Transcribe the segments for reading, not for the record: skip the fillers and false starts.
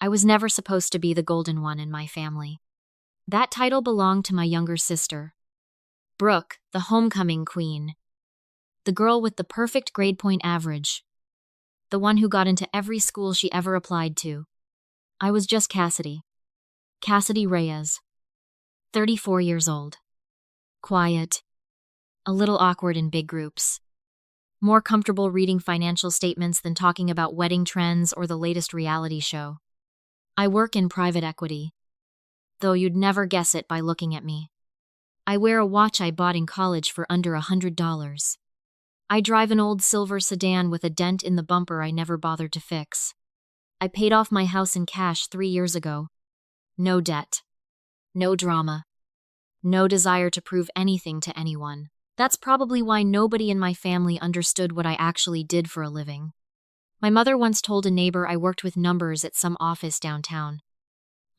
I was never supposed to be the golden one in my family. That title belonged to my younger sister, Brooke, the homecoming queen. The girl with the perfect grade point average. The one who got into every school she ever applied to. I was just Cassidy. Cassidy Reyes. 34 years old. Quiet. A little awkward in big groups. More comfortable reading financial statements than talking about wedding trends or the latest reality show. I work in private equity, though you'd never guess it by looking at me. I wear a watch I bought in college for under $100. I drive an old silver sedan with a dent in the bumper I never bothered to fix. I paid off my house in cash 3 years ago. No debt. No drama. No desire to prove anything to anyone. That's probably why nobody in my family understood what I actually did for a living. My mother once told a neighbor I worked with numbers at some office downtown.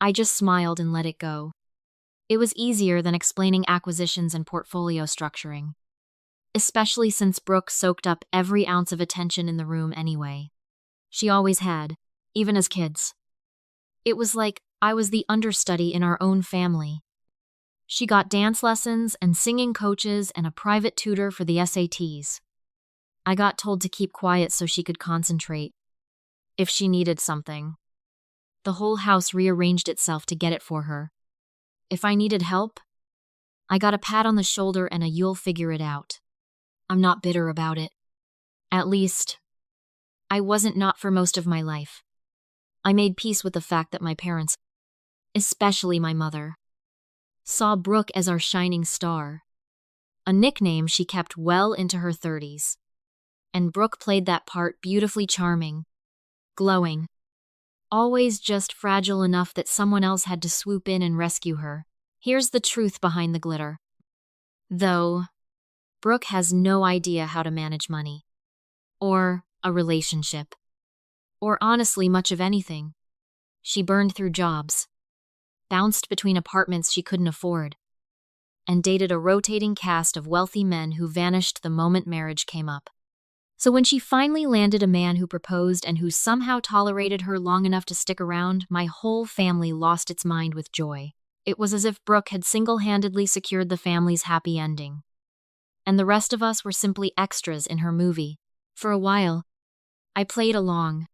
I just smiled and let it go. It was easier than explaining acquisitions and portfolio structuring. Especially since Brooke soaked up every ounce of attention in the room anyway. She always had, even as kids. It was like I was the understudy in our own family. She got dance lessons and singing coaches and a private tutor for the SATs. I got told to keep quiet so she could concentrate. If she needed something. The whole house rearranged itself to get it for her. If I needed help, I got a pat on the shoulder and a "you'll figure it out." I'm not bitter about it. At least, I wasn't not for most of my life. I made peace with the fact that my parents, especially my mother, saw Brooke as our shining star, a nickname she kept well into her 30s. And Brooke played that part beautifully charming, glowing, always just fragile enough that someone else had to swoop in and rescue her. Here's the truth behind the glitter. Though, Brooke has no idea how to manage money, or a relationship, or honestly much of anything. She burned through jobs, bounced between apartments she couldn't afford, and dated a rotating cast of wealthy men who vanished the moment marriage came up. So when she finally landed a man who proposed and who somehow tolerated her long enough to stick around, my whole family lost its mind with joy. It was as if Brooke had single-handedly secured the family's happy ending. And the rest of us were simply extras in her movie. For a while, I played along.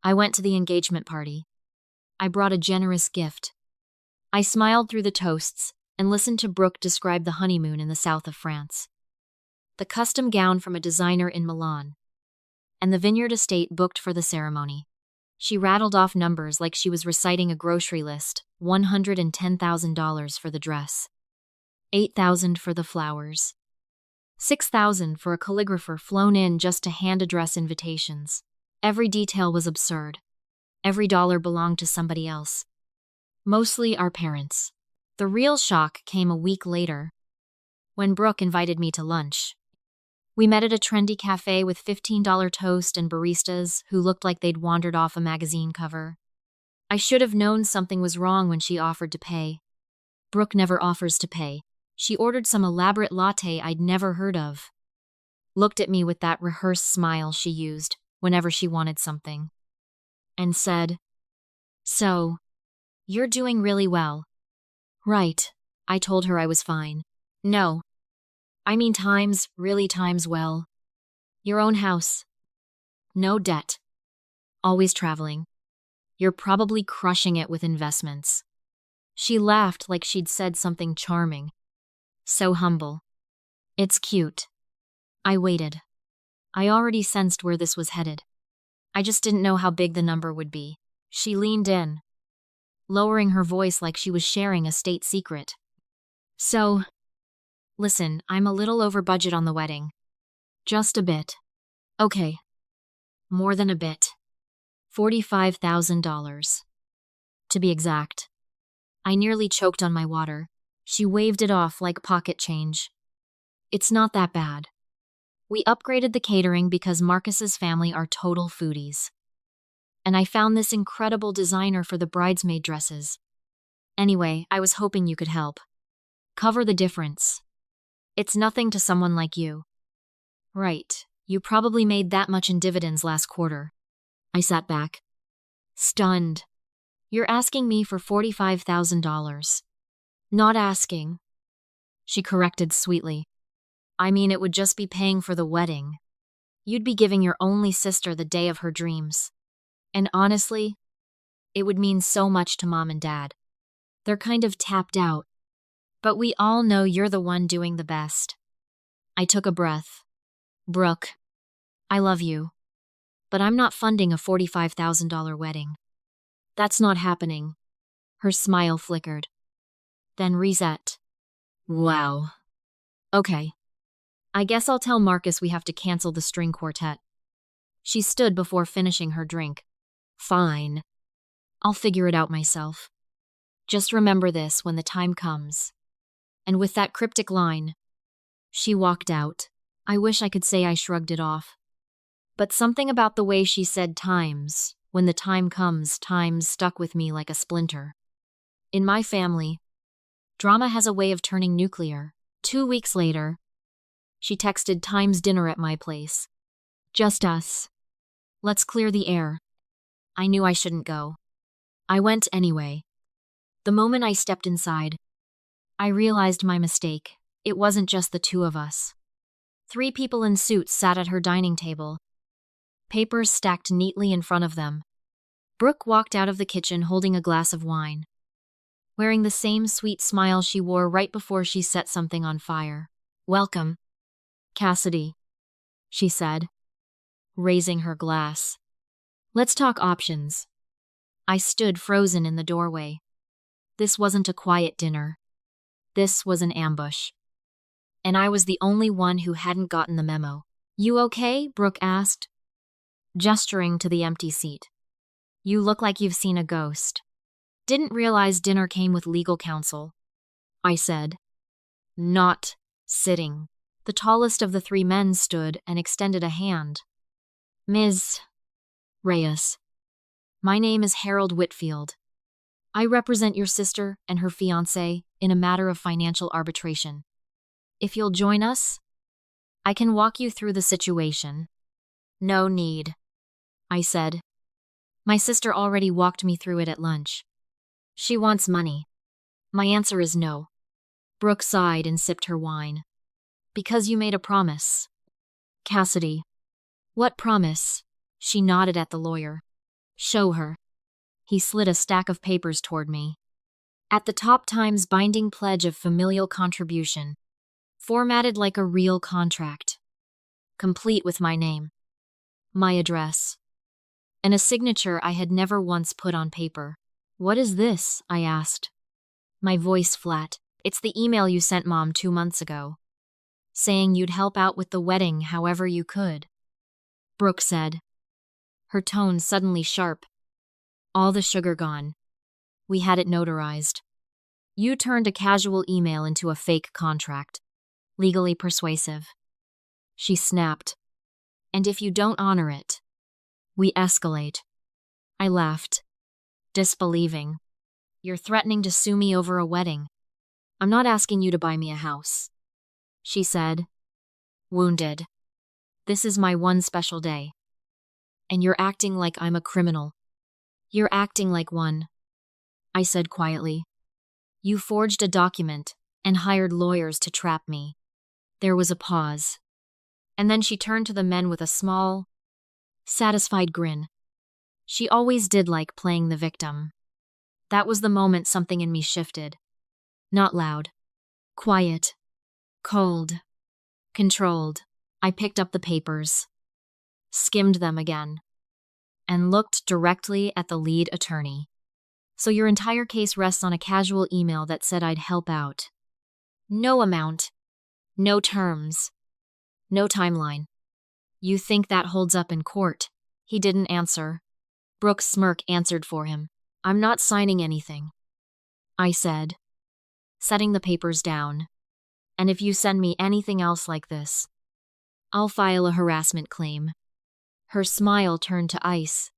I went to the engagement party. I brought a generous gift. I smiled through the toasts and listened to Brooke describe the honeymoon in the south of France. The custom gown from a designer in Milan, and the vineyard estate booked for the ceremony. She rattled off numbers like she was reciting a grocery list. $110,000 for the dress, $8,000 for the flowers, $6,000 for a calligrapher flown in just to hand address invitations. Every detail was absurd. Every dollar belonged to somebody else. Mostly our parents. The real shock came a week later, when Brooke invited me to lunch. We met at a trendy cafe with $15 toast and baristas who looked like they'd wandered off a magazine cover. I should have known something was wrong when she offered to pay. Brooke never offers to pay. She ordered some elaborate latte I'd never heard of. Looked at me with that rehearsed smile she used whenever she wanted something, and said, "So, you're doing really well." "Right," I told her I was fine. "No. I mean really times well. Your own house. No debt. Always traveling. You're probably crushing it with investments." She laughed like she'd said something charming. So humble. It's cute. I waited. I already sensed where this was headed. I just didn't know how big the number would be. She leaned in, lowering her voice like she was sharing a state secret. "So, listen, I'm a little over budget on the wedding. Just a bit." "Okay. More than a bit. $45,000. To be exact." I nearly choked on my water. She waved it off like pocket change. "It's not that bad. We upgraded the catering because Marcus's family are total foodies. And I found this incredible designer for the bridesmaid dresses. Anyway, I was hoping you could help. Cover the difference. It's nothing to someone like you." "Right. You probably made that much in dividends last quarter." I sat back, stunned. You're asking me for $45,000. Not asking, she corrected sweetly. I mean, it would just be paying for the wedding. You'd be giving your only sister the day of her dreams. And honestly, it would mean so much to Mom and Dad. They're kind of tapped out. But we all know you're the one doing the best. I took a breath. Brooke, I love you. But I'm not funding a $45,000 wedding. That's not happening. Her smile flickered. Then reset. Wow. Okay. I guess I'll tell Marcus we have to cancel the string quartet. She stood before finishing her drink. Fine. I'll figure it out myself. Just remember this when the time comes. And with that cryptic line, she walked out. I wish I could say I shrugged it off. But something about the way she said times, when the time comes, times stuck with me like a splinter. In my family, drama has a way of turning nuclear. 2 weeks later, she texted times dinner at my place. Just us. Let's clear the air. I knew I shouldn't go. I went anyway. The moment I stepped inside, I realized my mistake. It wasn't just the two of us. 3 people in suits sat at her dining table, papers stacked neatly in front of them. Brooke walked out of the kitchen holding a glass of wine, wearing the same sweet smile she wore right before she set something on fire. Welcome, Cassidy, she said, raising her glass. Let's talk options. I stood frozen in the doorway. This wasn't a quiet dinner. This was an ambush. And I was the only one who hadn't gotten the memo. You okay? Brooke asked, gesturing to the empty seat. You look like you've seen a ghost. Didn't realize dinner came with legal counsel, I said, not sitting. The tallest of the 3 men stood and extended a hand. Ms. Reyes. My name is Harold Whitfield. I represent your sister and her fiancé in a matter of financial arbitration. If you'll join us, I can walk you through the situation. No need, I said. My sister already walked me through it at lunch. She wants money. My answer is no. Brooke sighed and sipped her wine. Because you made a promise. Cassidy. What promise? She nodded at the lawyer. Show her. He slid a stack of papers toward me. At the top, Times binding pledge of familial contribution, formatted like a real contract, complete with my name, my address, and a signature I had never once put on paper. What is this? I asked, my voice flat. It's the email you sent Mom 2 months ago, saying you'd help out with the wedding however you could, Brooke said, her tone suddenly sharp. All the sugar gone. We had it notarized. You turned a casual email into a fake contract. Legally persuasive. She snapped. And if you don't honor it, we escalate. I laughed, disbelieving. You're threatening to sue me over a wedding. I'm not asking you to buy me a house, she said, wounded. This is my one special day. And you're acting like I'm a criminal. You're acting like one, I said quietly. You forged a document and hired lawyers to trap me. There was a pause. And then she turned to the men with a small, satisfied grin. She always did like playing the victim. That was the moment something in me shifted. Not loud. Quiet. Cold. Controlled. I picked up the papers, skimmed them again, and looked directly at the lead attorney. So your entire case rests on a casual email that said I'd help out. No amount. No terms. No timeline. You think that holds up in court? He didn't answer. Brooke's smirk answered for him. I'm not signing anything, I said, setting the papers down. And if you send me anything else like this, I'll file a harassment claim. Her smile turned to ice.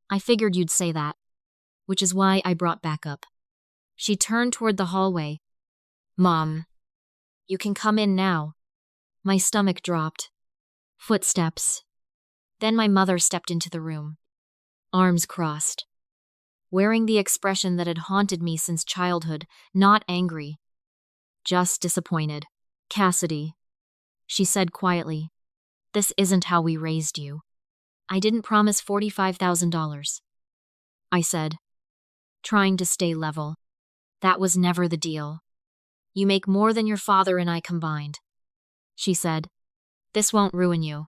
I figured you'd say that, which is why I brought backup. She turned toward the hallway. Mom, you can come in now. My stomach dropped. Footsteps. Then my mother stepped into the room, arms crossed. wearing the expression that had haunted me since childhood, not angry, just disappointed. Cassidy, she said quietly, this isn't how we raised you. I didn't promise $45,000. I said, trying to stay level. That was never the deal. You make more than your father and I combined. She said, this won't ruin you.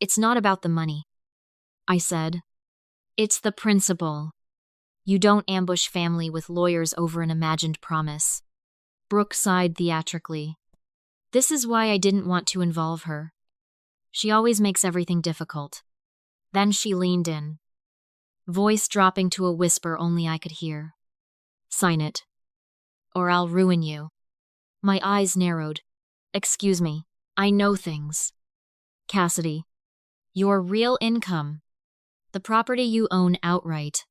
It's not about the money. I said, it's the principle. You don't ambush family with lawyers over an imagined promise. Brooke sighed theatrically. This is why I didn't want to involve her. She always makes everything difficult. Then she leaned in, voice dropping to a whisper only I could hear. Sign it, or I'll ruin you. My eyes narrowed. Excuse me, I know things. Cassidy, your real income, the property you own outright,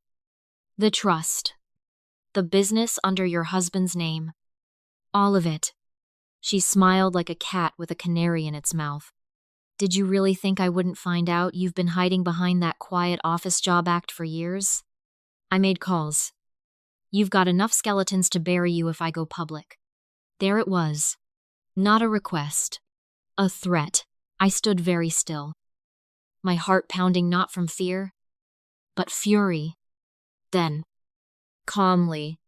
the trust, the business under your husband's name, all of it. She smiled like a cat with a canary in its mouth. Did you really think I wouldn't find out you've been hiding behind that quiet office job act for years? I made calls. You've got enough skeletons to bury you if I go public. There it was. Not a request. A threat. I stood very still. My heart pounding not from fear, but fury. Then, calmly,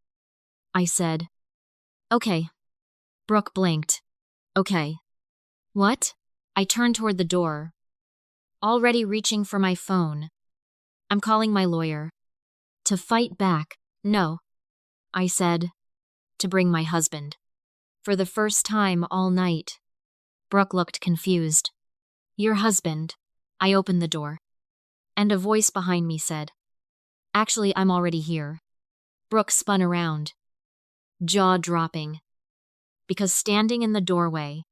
I said, okay. Brooke blinked. Okay. What? I turned toward the door, already reaching for my phone. I'm calling my lawyer. To fight back. No, I said. To bring my husband. For the first time all night. Brooke looked confused. Your husband. I opened the door. And a voice behind me said, actually, I'm already here. Brooke spun around, jaw dropping. Because standing in the doorway,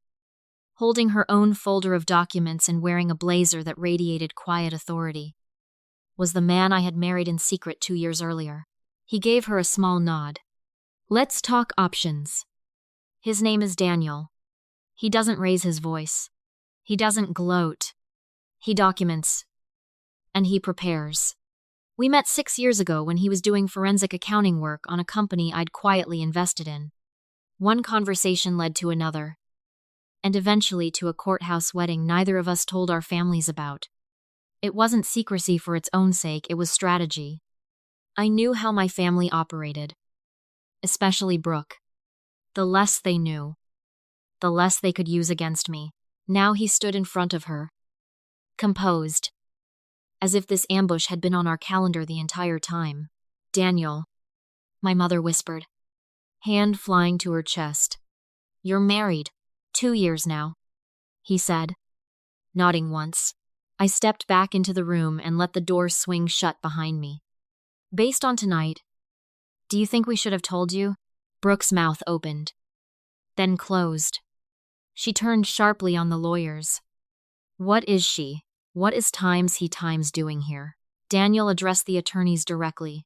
holding her own folder of documents and wearing a blazer that radiated quiet authority, was the man I had married in secret 2 years earlier. He gave her a small nod. Let's talk options. His name is Daniel. He doesn't raise his voice. He doesn't gloat. He documents. And he prepares. We met 6 years ago when he was doing forensic accounting work on a company I'd quietly invested in. One conversation led to another, and eventually to a courthouse wedding neither of us told our families about. It wasn't secrecy for its own sake, it was strategy. I knew how my family operated, especially Brooke. The less they knew, the less they could use against me. Now he stood in front of her, composed, as if this ambush had been on our calendar the entire time. Daniel, my mother whispered, hand flying to her chest. You're married. 2 years now, he said, nodding once. I stepped back into the room and let the door swing shut behind me. Based on tonight, do you think we should have told you? Brooke's mouth opened, then closed. She turned sharply on the lawyers. What is she? What is he doing here? Daniel addressed the attorneys directly.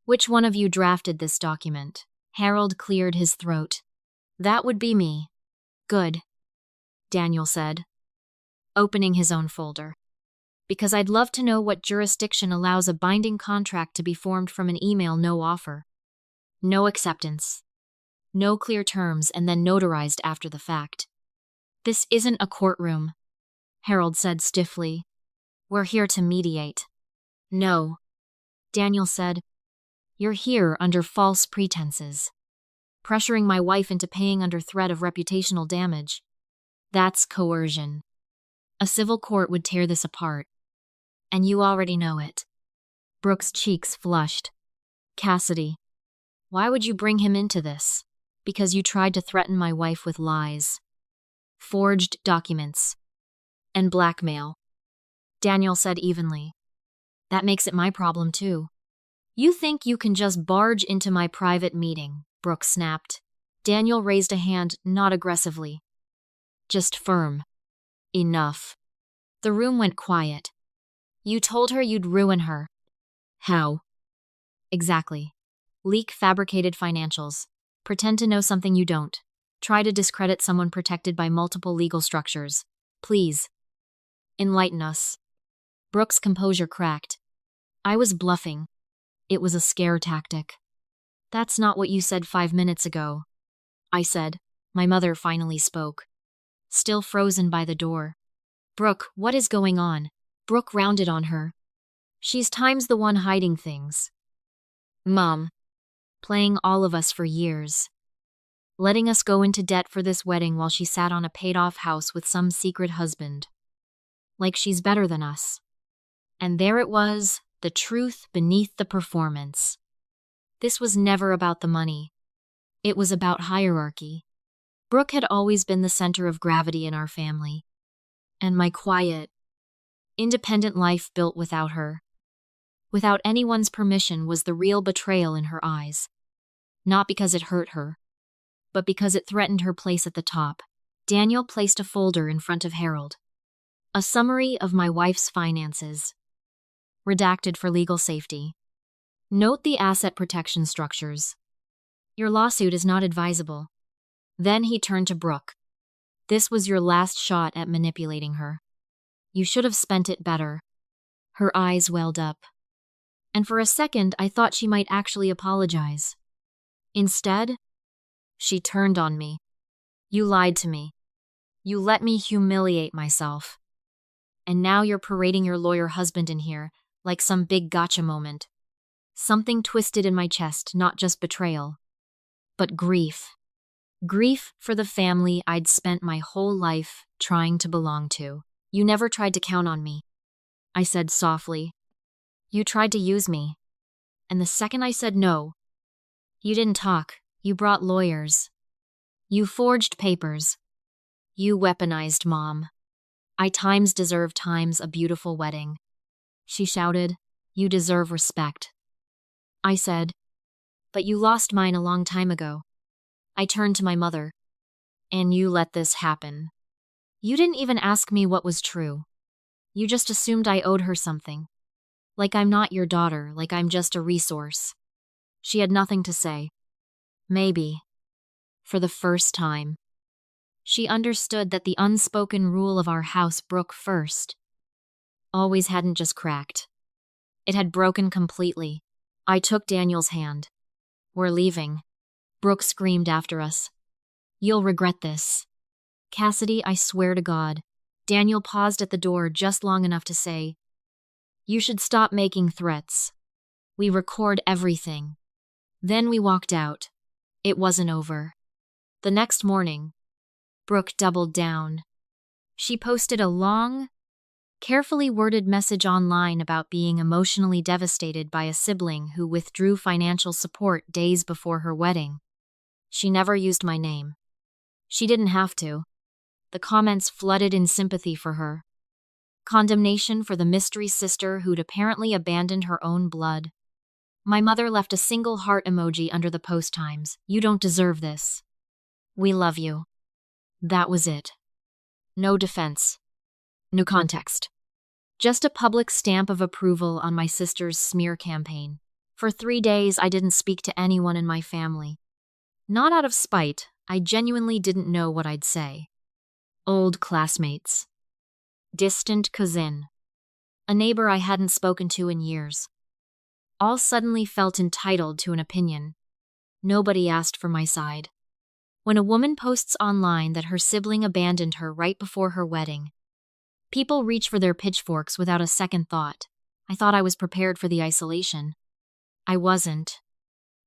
Which one of you drafted this document? Harold cleared his throat. That would be me. Good, Daniel said, opening his own folder. Because I'd love to know what jurisdiction allows a binding contract to be formed from an email no offer, no acceptance, no clear terms, and then notarized after the fact. This isn't a courtroom, Harold said stiffly. We're here to mediate. No, Daniel said. You're here under false pretenses, pressuring my wife into paying under threat of reputational damage. That's coercion. A civil court would tear this apart. And you already know it. Brooke's cheeks flushed. Cassidy, why would you bring him into this? Because you tried to threaten my wife with lies, forged documents, and blackmail, Daniel said evenly. That makes it my problem too. You think you can just barge into my private meeting, Brooke snapped. Daniel raised a hand, not aggressively, just firm. Enough. The room went quiet. You told her you'd ruin her. How? Exactly. Leak fabricated financials. Pretend to know something you don't. Try to discredit someone protected by multiple legal structures. Please. Enlighten us. Brooke's composure cracked. I was bluffing. It was a scare tactic. That's not what you said 5 minutes ago, I said. My mother finally spoke, still frozen by the door. Brooke, what is going on? Brooke rounded on her. She's times the one hiding things. Mom. Playing all of us for years. Letting us go into debt for this wedding while she sat on a paid-off house with some secret husband. Like she's better than us. And there it was, the truth beneath the performance. This was never about the money. It was about hierarchy. Brooke had always been the center of gravity in our family. And my quiet, independent life built without her, without anyone's permission, was the real betrayal in her eyes. Not because it hurt her, but because it threatened her place at the top. Daniel placed a folder in front of Harold. A summary of my wife's finances. Redacted for legal safety. Note the asset protection structures. Your lawsuit is not advisable. Then he turned to Brooke. This was your last shot at manipulating her. You should have spent it better. Her eyes welled up. And for a second, I thought she might actually apologize. Instead, she turned on me. You lied to me. You let me humiliate myself. And now you're parading your lawyer husband in here, like some big gotcha moment. Something twisted in my chest, not just betrayal, but grief. Grief for the family I'd spent my whole life trying to belong to. You never tried to count on me, I said softly. You tried to use me. And the second I said no, you didn't talk. You brought lawyers. You forged papers. You weaponized Mom. I times deserve times a beautiful wedding. She shouted, you deserve respect. I said, but you lost mine a long time ago. I turned to my mother. And you let this happen. You didn't even ask me what was true. You just assumed I owed her something. Like I'm not your daughter, like I'm just a resource. She had nothing to say. Maybe, for the first time, she understood that the unspoken rule of our house, Brooke first, always hadn't just cracked. It had broken completely. I took Daniel's hand. We're leaving. Brooke screamed after us. You'll regret this. Cassidy, I swear to God. Daniel paused at the door just long enough to say, you should stop making threats. We record everything. Then we walked out. It wasn't over. The next morning, Brooke doubled down. She posted a long, carefully worded message online about being emotionally devastated by a sibling who withdrew financial support days before her wedding. She never used my name. She didn't have to. The comments flooded in sympathy for her. Condemnation for the mystery sister who'd apparently abandoned her own blood. My mother left a single heart emoji under the post times. You don't deserve this. We love you. That was it. No defense. No context. Just a public stamp of approval on my sister's smear campaign. For 3 days, I didn't speak to anyone in my family. Not out of spite, I genuinely didn't know what I'd say. Old classmates. Distant cousin. A neighbor I hadn't spoken to in years. All suddenly felt entitled to an opinion. Nobody asked for my side. When a woman posts online that her sibling abandoned her right before her wedding, people reach for their pitchforks without a second thought. I thought I was prepared for the isolation. I wasn't.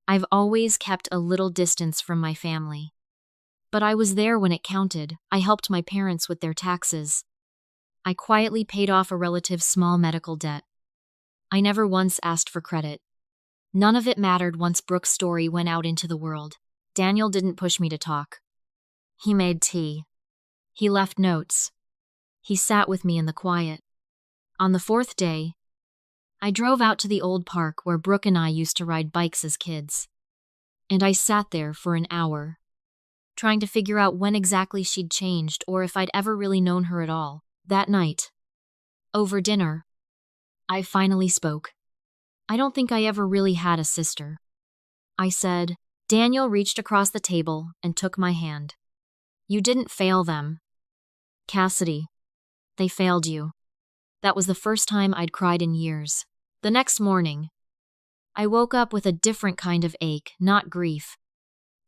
I've always kept a little distance from my family. But I was there when it counted. I helped my parents with their taxes. I quietly paid off a relative's small medical debt. I never once asked for credit. None of it mattered once Brooke's story went out into the world. Daniel didn't push me to talk. He made tea. He left notes. He sat with me in the quiet. On the 4th day, I drove out to the old park where Brooke and I used to ride bikes as kids. And I sat there for an hour, trying to figure out when exactly she'd changed or if I'd ever really known her at all. That night, over dinner, I finally spoke. I don't think I ever really had a sister. I said. Daniel reached across the table and took my hand. You didn't fail them. Cassidy, they failed you. That was the first time I'd cried in years. The next morning, I woke up with a different kind of ache, not grief,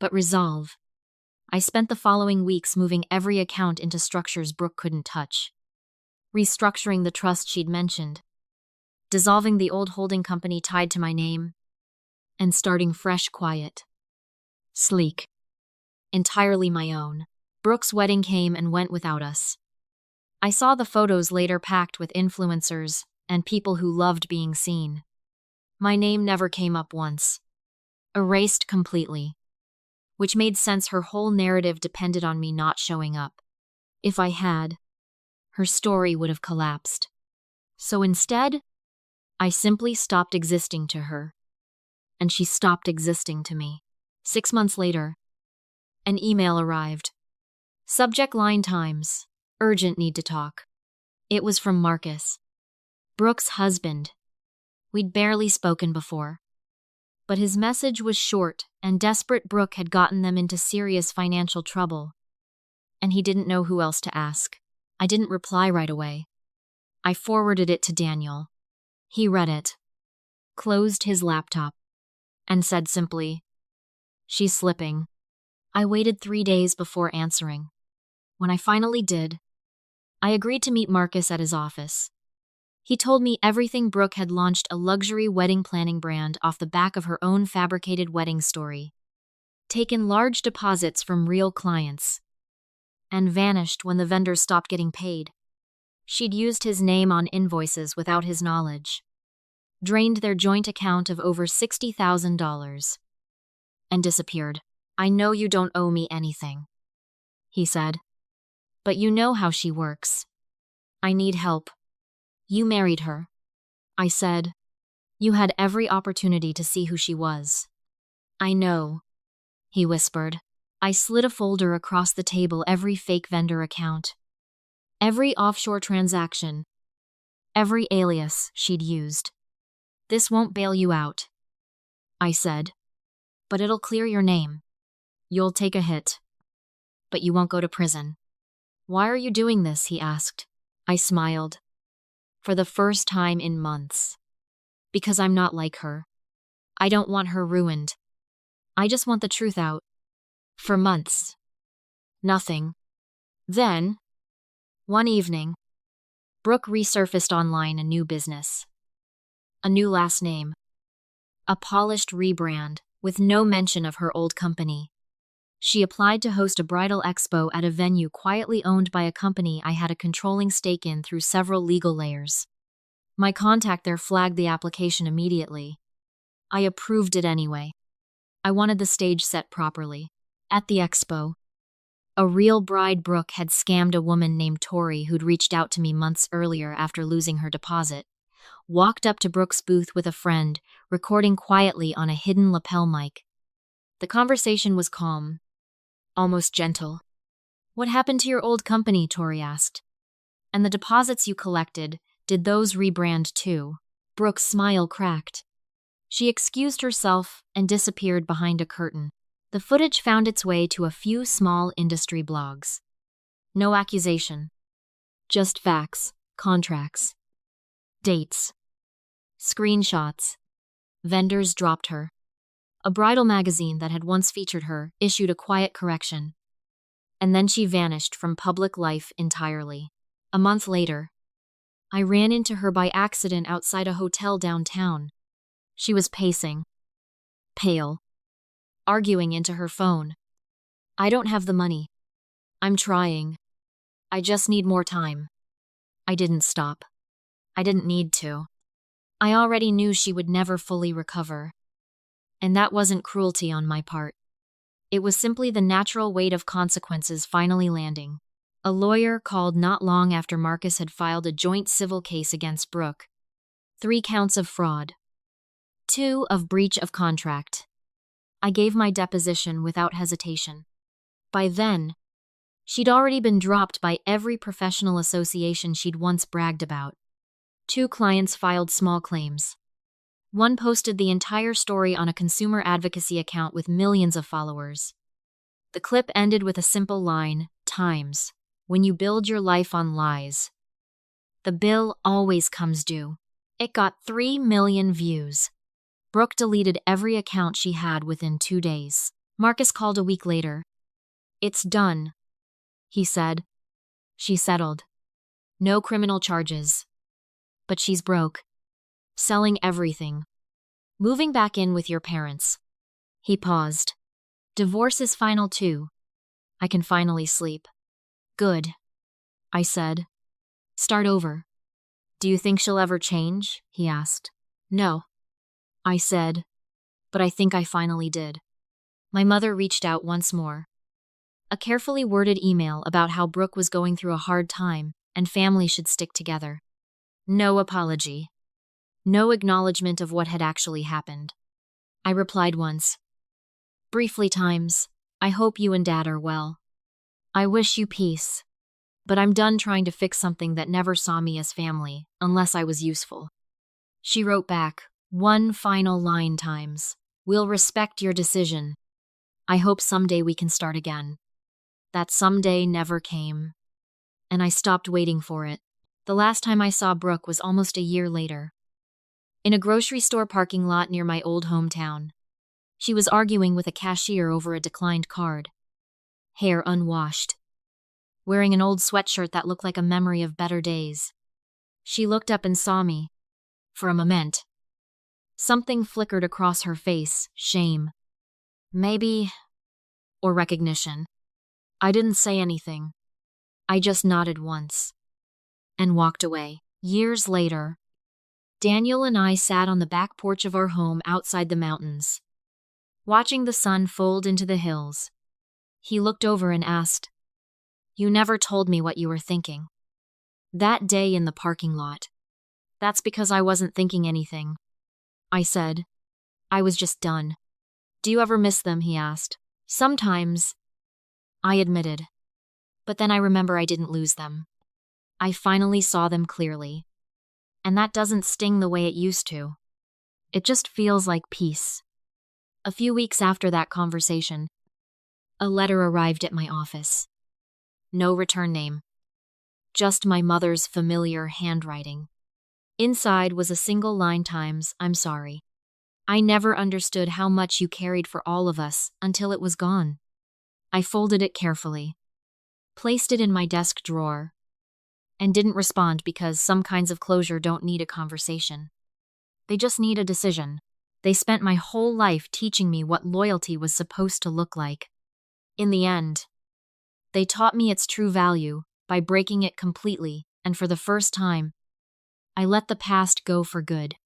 but resolve. I spent the following weeks moving every account into structures Brooke couldn't touch, restructuring the trust she'd mentioned, dissolving the old holding company tied to my name, and starting fresh, quiet, sleek, entirely my own. Brooke's wedding came and went without us. I saw the photos later packed with influencers and people who loved being seen. My name never came up once. Erased completely. Which made sense, her whole narrative depended on me not showing up. If I had, her story would have collapsed. So instead, I simply stopped existing to her. And she stopped existing to me. 6 months later, an email arrived. Subject line Times. Urgent, need to talk. It was from Marcus, Brooke's husband. We'd barely spoken before. But his message was short and desperate. Brooke had gotten them into serious financial trouble, and he didn't know who else to ask. I didn't reply right away. I forwarded it to Daniel. He read it, closed his laptop, and said simply, "She's slipping." I waited 3 days before answering. When I finally did, I agreed to meet Marcus at his office. He told me everything. Brooke had launched a luxury wedding planning brand off the back of her own fabricated wedding story, taken large deposits from real clients, and vanished when the vendors stopped getting paid. She'd used his name on invoices without his knowledge, drained their joint account of over $60,000, and disappeared. "I know you don't owe me anything," he said, "but you know how she works. I need help." "You married her," I said. "You had every opportunity to see who she was." "I know," he whispered. I slid a folder across the table. Every fake vendor account, every offshore transaction, every alias she'd used. "This won't bail you out," I said, "but it'll clear your name. You'll take a hit, but you won't go to prison." "Why are you doing this?" he asked. I smiled. For the first time in months. "Because I'm not like her. I don't want her ruined. I just want the truth out." For months, nothing. Then, one evening, Brooke resurfaced online. A new business, a new last name, a polished rebrand with no mention of her old company. She applied to host a bridal expo at a venue quietly owned by a company I had a controlling stake in through several legal layers. My contact there flagged the application immediately. I approved it anyway. I wanted the stage set properly. At the expo, a real bride. Brooke had scammed a woman named Tori who'd reached out to me months earlier after losing her deposit, walked up to Brooke's booth with a friend, recording quietly on a hidden lapel mic. The conversation was calm, almost gentle. "What happened to your old company?" Tori asked. "And the deposits you collected, did those rebrand too?" Brooke's smile cracked. She excused herself and disappeared behind a curtain. The footage found its way to a few small industry blogs. No accusation, just facts, contracts, dates, screenshots. Vendors dropped her. A bridal magazine that had once featured her issued a quiet correction. And then she vanished from public life entirely. A month later, I ran into her by accident outside a hotel downtown. She was pacing, pale, arguing into her phone. "I don't have the money. I'm trying. I just need more time." I didn't stop. I didn't need to. I already knew she would never fully recover. And that wasn't cruelty on my part. It was simply the natural weight of consequences finally landing. A lawyer called not long after Marcus had filed a joint civil case against Brooke. 3 counts of fraud. 2 of breach of contract. I gave my deposition without hesitation. By then, she'd already been dropped by every professional association she'd once bragged about. 2 clients filed small claims. One posted the entire story on a consumer advocacy account with millions of followers. The clip ended with a simple line, "Times, when you build your life on lies, the bill always comes due." It got 3 million views. Brooke deleted every account she had within 2 days. Marcus called a week later. "It's done," he said. "She settled. No criminal charges. But she's broke. Selling everything. Moving back in with your parents." He paused. "Divorce is final too. I can finally sleep." "Good," I said. "Start over." "Do you think she'll ever change?" he asked. "No," I said, but I think I finally did. My mother reached out once more. A carefully worded email about how Brooke was going through a hard time and family should stick together. No apology. No acknowledgement of what had actually happened. I replied once. "Briefly times, I hope you and Dad are well. I wish you peace. But I'm done trying to fix something that never saw me as family, unless I was useful." She wrote back, one final line times. "We'll respect your decision. I hope someday we can start again." That someday never came. And I stopped waiting for it. The last time I saw Brooke was almost a year later. In a grocery store parking lot near my old hometown. She was arguing with a cashier over a declined card. Hair unwashed. Wearing an old sweatshirt that looked like a memory of better days. She looked up and saw me. For a moment. Something flickered across her face, shame. Maybe. Or recognition. I didn't say anything. I just nodded once. And walked away. Years later, Daniel and I sat on the back porch of our home outside the mountains, watching the sun fold into the hills. He looked over and asked, "You never told me what you were thinking." That day in the parking lot. "That's because I wasn't thinking anything," I said. "I was just done." "Do you ever miss them?" he asked. "Sometimes," I admitted. But then I remember I didn't lose them. I finally saw them clearly. And that doesn't sting the way it used to. It just feels like peace. A few weeks after that conversation, a letter arrived at my office. No return name. Just my mother's familiar handwriting. Inside was a single line times, "I'm sorry. I never understood how much you carried for all of us until it was gone." I folded it carefully, placed it in my desk drawer, and didn't respond because some kinds of closure don't need a conversation. They just need a decision. They spent my whole life teaching me what loyalty was supposed to look like. In the end, they taught me its true value by breaking it completely, and for the first time, I let the past go for good.